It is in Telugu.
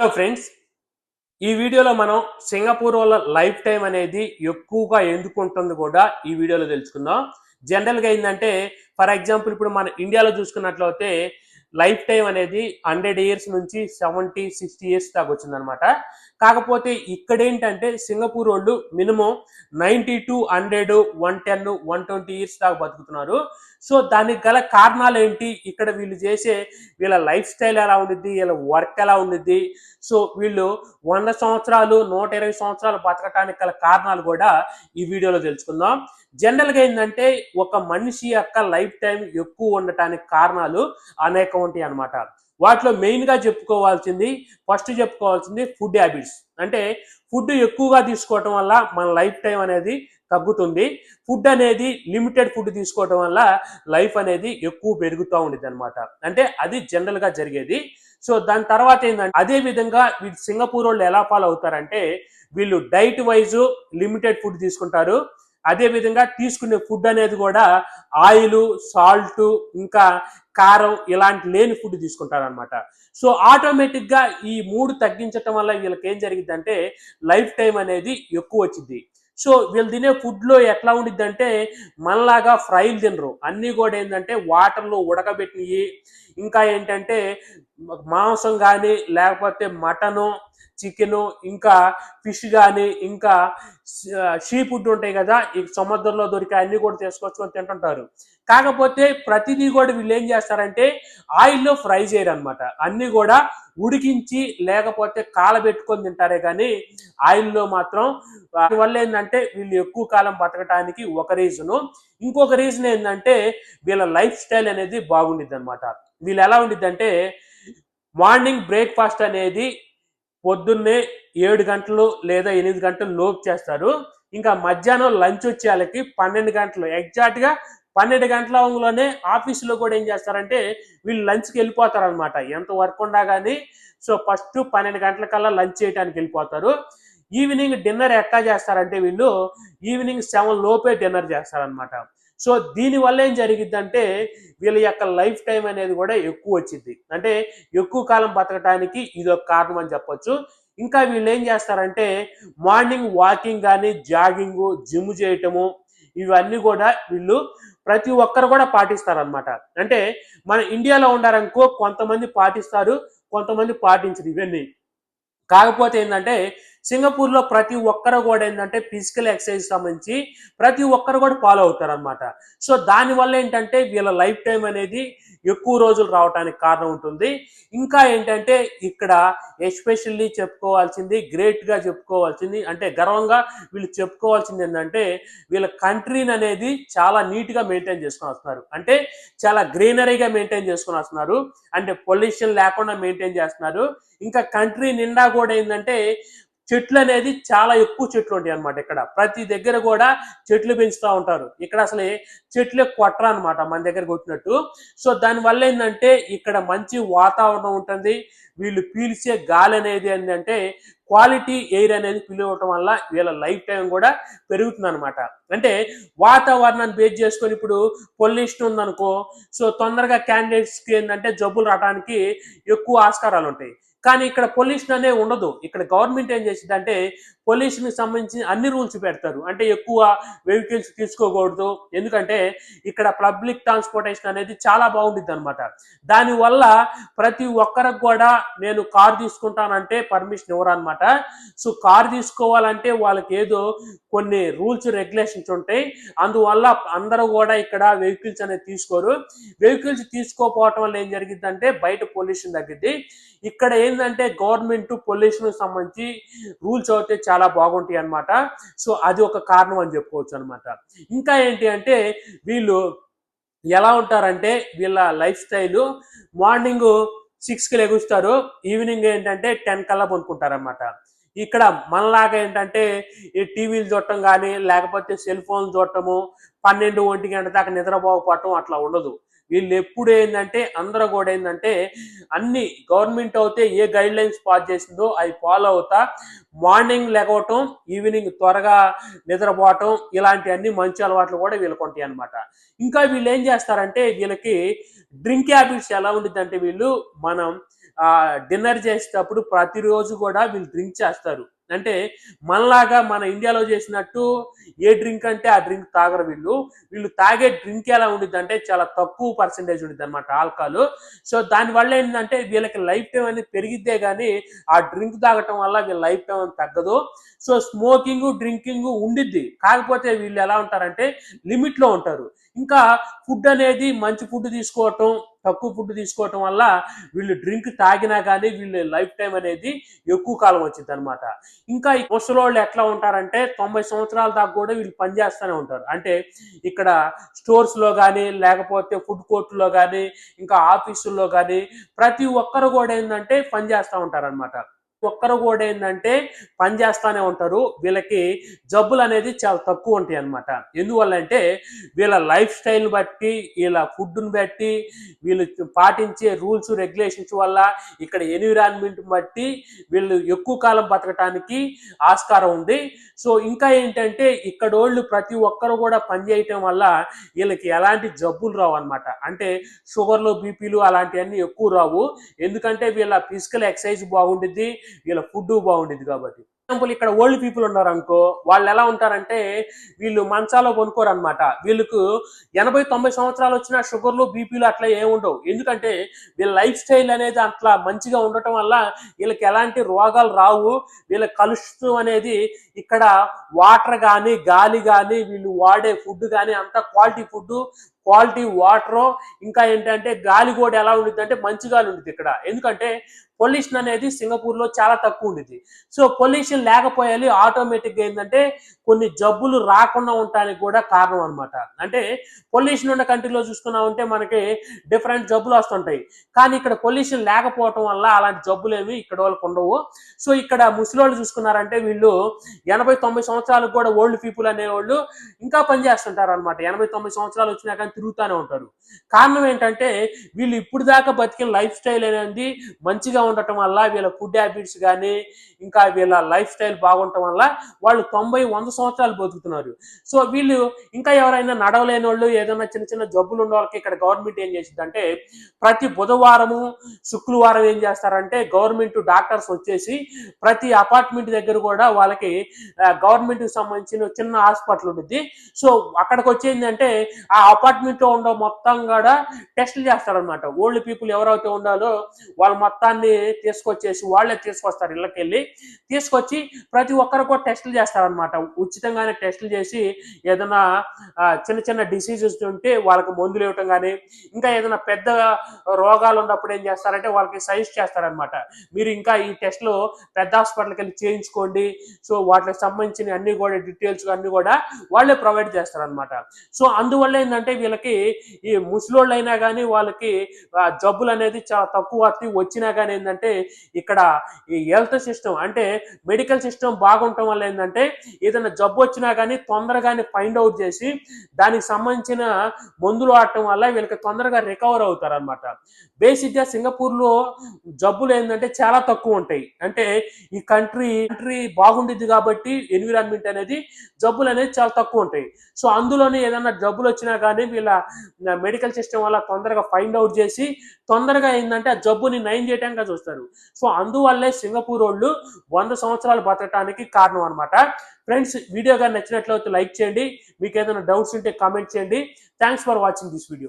హలో ఫ్రెండ్స్, ఈ వీడియోలో మనం సింగపూర్ వాళ్ళ లైఫ్ టైం అనేది ఎక్కువగా ఎందుకు ఉంటుంది కూడా ఈ వీడియోలో తెలుసుకుందాం. జనరల్గా ఏంటంటే ఫర్ ఎగ్జాంపుల్ ఇప్పుడు మన ఇండియాలో చూసుకున్నట్లయితే లైఫ్ టైం అనేది 100 ఇయర్స్ నుంచి 70-60 ఇయర్స్ దాకా వచ్చిందనమాట. కాకపోతే ఇక్కడ ఏంటంటే సింగపూర్ వాళ్ళు మినిమం 90-100-110-120 ఇయర్స్ దాకా బతుకుతున్నారు. సో దానికి గల కారణాలు ఏంటి, ఇక్కడ వీళ్ళు చేసే వీళ్ళ లైఫ్ స్టైల్ ఎలా ఉండిద్ది, వీళ్ళ వర్క్ ఎలా ఉండిద్ది, సో వీళ్ళు 100 సంవత్సరాలు 120 సంవత్సరాలు బతకటానికి గల కారణాలు కూడా ఈ వీడియోలో తెలుసుకుందాం. జనరల్గా ఏంటంటే ఒక మనిషి యొక్క లైఫ్ టైం ఎక్కువ ఉండటానికి కారణాలు అనేక ఉంటాయి అనమాట. వాటిలో మెయిన్గా ఫస్ట్ చెప్పుకోవాల్సింది ఫుడ్ హ్యాబిట్స్. అంటే ఫుడ్ ఎక్కువగా తీసుకోవటం వల్ల మన లైఫ్ టైం అనేది తగ్గుతుంది. ఫుడ్ అనేది లిమిటెడ్ ఫుడ్ తీసుకోవటం వల్ల లైఫ్ అనేది ఎక్కువ పెరుగుతూ ఉండేది అనమాట. అంటే అది జనరల్గా జరిగేది. సో దాని తర్వాత ఏంటంటే అదే విధంగా వీళ్ళు సింగపూర్ వాళ్ళు ఎలా ఫాలో అవుతారంటే వీళ్ళు డైట్ వైజ్ లిమిటెడ్ ఫుడ్ తీసుకుంటారు. అదే విధంగా తీసుకునే ఫుడ్ అనేది కూడా ఆయిల్, సాల్ట్, ఇంకా కారం ఇలాంటి లేని ఫుడ్ తీసుకుంటారు అనమాట. సో ఆటోమేటిక్గా ఈ మూడు తగ్గించటం వల్ల వీళ్ళకి ఏం జరిగిద్దంటే లైఫ్ టైం అనేది ఎక్కువ వచ్చింది. సో వీళ్ళు తినే ఫుడ్లో ఎట్లా ఉండిద్ది అంటే మనలాగా ఫ్రైలు తినరు. అన్నీ కూడా ఏంటంటే వాటర్లో ఉడకబెట్టినవి, ఇంకా ఏంటంటే మాంసం కానీ లేకపోతే మటను, చికెను, ఇంకా ఫిష్ కానీ, ఇంకా సీ ఫుడ్ ఉంటాయి కదా, ఈ సముద్రంలో దొరికే అన్ని కూడా తీసుకొచ్చుకొని తింటుంటారు. కాకపోతే ప్రతిదీ కూడా వీళ్ళు ఏం చేస్తారంటే ఆయిల్లో ఫ్రై చేయరు అనమాట. అన్నీ కూడా ఉడికించి లేకపోతే కాలబెట్టుకొని తింటారే కానీ ఆయిల్లో మాత్రం. దానివల్ల ఏంటంటే వీళ్ళు ఎక్కువ కాలం బతకటానికి ఒక రీజను. ఇంకొక రీజన్ ఏంటంటే వీళ్ళ లైఫ్ స్టైల్ అనేది బాగుండిద్ది అనమాట. వీళ్ళు ఎలా ఉండిద్దంటే మార్నింగ్ బ్రేక్ఫాస్ట్ అనేది పొద్దున్నే 7 గంటలు లేదా 8 గంటలు లోపు చేస్తారు. ఇంకా మధ్యాహ్నం లంచ్ వచ్చే వాళ్ళకి 12 గంటలు ఎగ్జాక్ట్గా 12 గంటలలోనే ఆఫీసులో కూడా ఏం చేస్తారంటే వీళ్ళు లంచ్కి వెళ్ళిపోతారు అనమాట. ఎంత వర్క్ ఉన్నా కానీ. సో ఫస్ట్ 12 గంటలకల్లా లంచ్ చేయడానికి వెళ్ళిపోతారు. ఈవినింగ్ డిన్నర్ ఎట్లా చేస్తారంటే వీళ్ళు ఈవినింగ్ 7 లోపే డిన్నర్ చేస్తారనమాట. సో దీనివల్ల ఏం జరిగిద్దంటే వీళ్ళ యొక్క లైఫ్ టైం అనేది కూడా ఎక్కువ వచ్చింది. అంటే ఎక్కువ కాలం బతకడానికి ఇది ఒక కారణం అని చెప్పొచ్చు. ఇంకా వీళ్ళు ఏం చేస్తారంటే మార్నింగ్ వాకింగ్ కానీ, జాగింగ్, జిమ్ చేయటము, ఇవన్నీ కూడా వీళ్ళు ప్రతి ఒక్కరు కూడా పాటిస్తారనమాట. అంటే మన ఇండియాలో ఉండారనుకో కొంతమంది పాటిస్తారు, కొంతమంది పాటించరు ఇవన్నీ. కాకపోతే ఏంటంటే సింగపూర్లో ప్రతి ఒక్కరు కూడా ఏంటంటే ఫిజికల్ ఎక్సర్సైజ్ సంబంధించి ప్రతి ఒక్కరు కూడా ఫాలో అవుతారు అనమాట. సో దానివల్ల ఏంటంటే వీళ్ళ లైఫ్ టైం అనేది ఎక్కువ రోజులు రావడానికి కారణం ఉంటుంది. ఇంకా ఏంటంటే ఇక్కడ ఎస్పెషల్లీ చెప్పుకోవాల్సింది, గ్రేట్గా చెప్పుకోవాల్సింది, అంటే గర్వంగా వీళ్ళు చెప్పుకోవాల్సింది ఏంటంటే వీళ్ళ కంట్రీని అనేది చాలా నీట్గా మెయింటైన్ చేసుకొని వస్తున్నారు. అంటే చాలా గ్రీనరీగా మెయింటైన్ చేసుకొని వస్తున్నారు. అంటే పొల్యూషన్ లేకుండా మెయింటైన్ చేస్తున్నారు. ఇంకా కంట్రీ నిండా కూడా ఏంటంటే చెట్లు అనేది చాలా ఎక్కువ చెట్లు ఉంటాయి అనమాట. ఇక్కడ ప్రతి దగ్గర కూడా చెట్లు పెంచుతూ ఉంటారు. ఇక్కడ అసలు చెట్లే కొట్టరు అనమాట మన దగ్గర కొట్టినట్టు. సో దానివల్ల ఏంటంటే ఇక్కడ మంచి వాతావరణం ఉంటుంది. వీళ్ళు పీల్చే గాలి అనేది ఏంటంటే క్వాలిటీ ఎయిర్ అనేది పిలవటం వల్ల వీళ్ళ లైఫ్ టైం కూడా పెరుగుతుంది అనమాట. అంటే వాతావరణాన్ని బేస్ చేసుకొని ఇప్పుడు పొల్యూషన్ ఉందనుకో, సో తొందరగా క్యాండిడేట్స్కి ఏంటంటే జబ్బులు రావడానికి ఎక్కువ ఆస్కారాలు ఉంటాయి. కానీ ఇక్కడ పొల్యూషన్ అనేది ఉండదు. ఇక్కడ గవర్నమెంట్ ఏం చేసిందంటే పొల్యూషన్కి సంబంధించి అన్ని రూల్స్ పెడతారు. అంటే ఎక్కువ వెహికల్స్ తీసుకోకూడదు, ఎందుకంటే ఇక్కడ పబ్లిక్ ట్రాన్స్పోర్టేషన్ అనేది చాలా బాగుంటుంది అనమాట. దానివల్ల ప్రతి ఒక్కరికి కూడా నేను కార్ తీసుకుంటానంటే పర్మిషన్ ఇవ్వరు అనమాట. సో కార్ తీసుకోవాలంటే వాళ్ళకి ఏదో కొన్ని రూల్స్ రెగ్యులేషన్స్ ఉంటాయి. అందువల్ల అందరూ కూడా ఇక్కడ వెహికల్స్ అనేది తీసుకోరు. వెహికల్స్ తీసుకోకపోవటం వల్ల ఏం జరిగిద్దంటే బయట పొల్యూషన్ తగ్గిద్ది. ఇక్కడ ఏంటంటే గవర్నమెంట్ పొల్యూషన్ సంబంధించి రూల్స్ అయితే చాలా బాగుంటాయి అనమాట. సో అది ఒక కారణం అని చెప్పుకోవచ్చు అనమాట. ఇంకా ఏంటి అంటే వీళ్ళు ఎలా ఉంటారంటే వీళ్ళ లైఫ్ స్టైల్ మార్నింగ్ 6కి లెగుస్తారు, ఈవినింగ్ ఏంటంటే 10 కల్లా పనుకుంటారనమాట. ఇక్కడ మనలాగా ఏంటంటే ఈ టీవీలు చూడటం కానీ లేకపోతే సెల్ ఫోన్ చూడటము 12-1 గంట దాకా నిద్రపోకపోవటం అట్లా ఉండదు. వీళ్ళు ఎప్పుడు ఏంటంటే అందరూ కూడా ఏంటంటే అన్ని గవర్నమెంట్ అయితే ఏ గైడ్ లైన్స్ పాస్ చేసిందో అవి ఫాలో అవుతా మార్నింగ్ లెగవటం, ఈవినింగ్ త్వరగా నిద్రపోవటం, ఇలాంటి అన్ని మంచి అలవాట్లు కూడా వీళ్ళకు ఉంటాయి అనమాట. ఇంకా వీళ్ళు ఏం చేస్తారంటే వీళ్ళకి డ్రింక్ హ్యాబిట్స్ ఎలా ఉండిద్దంటే వీళ్ళు మనం డిన్నర్ చేసేటప్పుడు ప్రతిరోజు కూడా వీళ్ళు డ్రింక్ చేస్తారు. అంటే మనలాగా మన ఇండియాలో చేసినట్టు ఏ డ్రింక్ అంటే ఆ డ్రింక్ తాగరు వీళ్ళు. వీళ్ళు తాగే డ్రింక్ ఎలా ఉండిద్దంటే చాలా తక్కువ పర్సెంటేజ్ ఉండిద్దనమాట ఆల్కహాల్. సో దానివల్ల ఏంటంటే వీళ్ళకి లైఫ్ టైం అనేది పెరిగిద్దే గానీ ఆ డ్రింక్ తాగటం వల్ల వీళ్ళ లైఫ్ టైం అనేది తగ్గదు. సో స్మోకింగ్, డ్రింకింగ్ ఉండిద్ది. కాకపోతే వీళ్ళు ఎలా ఉంటారంటే లిమిట్‌లో ఉంటారు. ఇంకా ఫుడ్ అనేది మంచి ఫుడ్ తీసుకోవటం, తక్కువ ఫుడ్ తీసుకోవటం వల్ల వీళ్ళు డ్రింక్ తాగినా కానీ వీళ్ళ లైఫ్ టైం అనేది ఎక్కువ కాలం వచ్చిద్దనమాట. ఇంకా ఈ ముసలోళ్ళు ఎట్లా ఉంటారంటే 90 సంవత్సరాల దాకా కూడా వీళ్ళు పనిచేస్తూనే ఉంటారు. అంటే ఇక్కడ స్టోర్స్‌లో గానీ, లేకపోతే ఫుడ్ కోర్ట్‌లో గానీ, ఇంకా ఆఫీసుల్లో గానీ ప్రతి ఒక్కరు కూడా ఏందంటే పని చేస్తా ఉంటారనమాట. ఒక్కరు కూడా ఏంటంటే పని చేస్తానే ఉంటారు. వీళ్ళకి జబ్బులు అనేది చాలా తక్కువ ఉంటాయి అన్నమాట. ఎందువల్ల అంటే వీళ్ళ లైఫ్ స్టైల్ బట్టి, వీళ్ళ ఫుడ్‌ని బట్టి, వీళ్ళు పాటించే రూల్స్ రెగ్యులేషన్స్ వల్ల, ఇక్కడ ఎన్విరాన్మెంట్ బట్టి వీళ్ళు ఎక్కువ కాలం బతకటానికి ఆస్కారం ఉంది. సో ఇంకా ఏంటంటే ఇక్కడోళ్ళు ప్రతి ఒక్కరు కూడా పని చేయటం వల్ల వీళ్ళకి ఎలాంటి జబ్బులు రావు అనమాట. అంటే షుగర్లు, బీపీలు అలాంటివన్నీ ఎక్కువ రావు. ఎందుకంటే వీళ్ళ ఫిజికల్ ఎక్సర్సైజ్ బాగుండిద్ది, వీళ్ళ ఫుడ్ బాగుండిద్ది కాబట్టి. ఎగ్జాంపుల్ ఇక్కడ ఓల్డ్ పీపుల్ ఉన్నారనుకో, వాళ్ళు ఎలా ఉంటారంటే వీళ్ళు మంచాలో కొనుక్కోరు అనమాట. వీళ్ళకు 80-90 సంవత్సరాలు వచ్చిన షుగర్లు, బీపీలు అట్లా ఏముండవు. ఎందుకంటే వీళ్ళ లైఫ్ స్టైల్ అనేది అట్లా మంచిగా ఉండటం వల్ల వీళ్ళకి ఎలాంటి రోగాలు రావు. వీళ్ళ కలుషితం అనేది ఇక్కడ వాటర్ కానీ, గాలి కానీ, వీళ్ళు వాడే ఫుడ్ కానీ అంతా క్వాలిటీ ఫుడ్, క్వాలిటీ వాటరు. ఇంకా ఏంటంటే గాలి కూడా ఎలా ఉండిద్ది అంటే మంచి గాలి ఉండిద్ది ఇక్కడ. ఎందుకంటే పొల్యూషన్ అనేది సింగపూర్లో చాలా తక్కువ ఉండిద్ది. సో పొల్యూషన్ లేకపోయాలి ఆటోమేటిక్గా ఏంటంటే కొన్ని జబ్బులు రాకుండా ఉండటానికి కూడా కారణం అనమాట. అంటే పొల్యూషన్ ఉన్న కంట్రీలో చూసుకున్నామంటే మనకి డిఫరెంట్ జబ్బులు వస్తుంటాయి. కానీ ఇక్కడ పొల్యూషన్ లేకపోవటం వల్ల అలాంటి జబ్బులు ఏమి ఇక్కడ వాళ్ళకి ఉండవు. సో ఇక్కడ ముసలోళ్ళు చూసుకున్నారంటే వీళ్ళు 80-90 సంవత్సరాలకు కూడా ఓల్డ్ పీపుల్ అనేవాళ్ళు ఇంకా పని చేస్తుంటారు అనమాట. 80-90 సంవత్సరాలు వచ్చినా కానీ తిరుగుతూనే ఉంటారు. కారణం ఏంటంటే వీళ్ళు ఇప్పుడు దాకా బతికిన లైఫ్ స్టైల్ అనేది మంచిగా ఉండటం వల్ల, వీళ్ళ ఫుడ్ హ్యాబిట్స్ కానీ, ఇంకా వీళ్ళ లైఫ్ స్టైల్ బాగుండటం వల్ల వాళ్ళు 90-100 సంవత్సరాలు బతుకుతున్నారు. సో వీళ్ళు ఇంకా ఎవరైనా నడవలేని వాళ్ళు, ఏదైనా చిన్న చిన్న జబ్బులు ఉన్న వాళ్ళకి ఇక్కడ గవర్నమెంట్ ఏం చేసిందంటే ప్రతి బుధవారము, శుక్రవారం ఏం చేస్తారంటే గవర్నమెంట్ డాక్టర్స్ వచ్చేసి ప్రతి అపార్ట్మెంట్ దగ్గర కూడా వాళ్ళకి గవర్నమెంట్కి సంబంధించిన చిన్న హాస్పిటల్ ఉంటుంది. సో అక్కడికి వచ్చేందంటే ఆ అపార్ట్మెంట్లో ఉండే మొత్తం కూడా టెస్టులు చేస్తారనమాట. ఓల్డ్ పీపుల్ ఎవరైతే ఉండాలో వాళ్ళ మొత్తాన్ని తీసుకొచ్చేసి వాళ్ళే తీసుకొస్తారు, ఇళ్ళకి వెళ్ళి తీసుకొచ్చి ప్రతి ఒక్కరు కూడా టెస్టులు చేస్తారనమాట. ఉచితంగానే టెస్టులు చేసి ఏదైనా చిన్న చిన్న డిసీజెస్ ఉంటే వాళ్ళకి మందులు ఇవ్వటం కానీ, ఇంకా ఏదైనా పెద్ద రోగాలు ఉన్నప్పుడు ఏం చేస్తారంటే వాళ్ళకి సజెస్ట్ చేస్తారనమాట. మీరు ఇంకా ఈ టెస్టులు పెద్ద హాస్పిటల్కి వెళ్ళి చేయించుకోండి. సో వాటికి సంబంధించిన అన్ని కూడా డీటెయిల్స్ అన్ని కూడా వాళ్ళే ప్రొవైడ్ చేస్తారనమాట. సో అందువల్ల ఏంటంటే వీళ్ళకి ఈ ముసలోళ్ళు అయినా కానీ వాళ్ళకి జబ్బులు అనేది చాలా తక్కువ వచ్చినా కానీ ఏంటంటే ఇక్కడ ఈ హెల్త్ సిస్టమ్ అంటే మెడికల్ సిస్టమ్ బాగుండటం వల్ల ఏంటంటే ఏదైనా జబ్బు వచ్చినా కానీ తొందరగానే ఫైండ్ అవుట్ చేసి దానికి సంబంధించిన మందులు వాడటం వల్ల వీళ్ళకి తొందరగా రికవర్ అవుతారు అనమాట. బేసిక్గా సింగపూర్లో జబ్బులు ఏంటంటే చాలా తక్కువ ఉంటాయి. అంటే ఈ కంట్రీ బాగుండిద్ది కాబట్టి ఎన్విరాన్మెంట్ అనేది జబ్బులు అనేది చాలా తక్కువ ఉంటాయి. సో అందులోనే ఏదైనా జబ్బులు వచ్చినా కానీ వీళ్ళ మెడికల్ సిస్టమ్ వల్ల తొందరగా ఫైండ్ అవుట్ చేసి తొందరగా ఏంటంటే ఆ జబ్బుని నయం చేయడానికి చూస్తారు. సో అందువల్లే సింగపూర్ వాళ్ళు 100 సంవత్సరాలు బతకడానికి కారణం అనమాట. ఫ్రెండ్స్, వీడియో కానీ నచ్చినట్లయితే లైక్ చేయండి. మీకు ఏదైనా డౌట్స్ ఉంటే కామెంట్ చేయండి. Thanks for watching this video.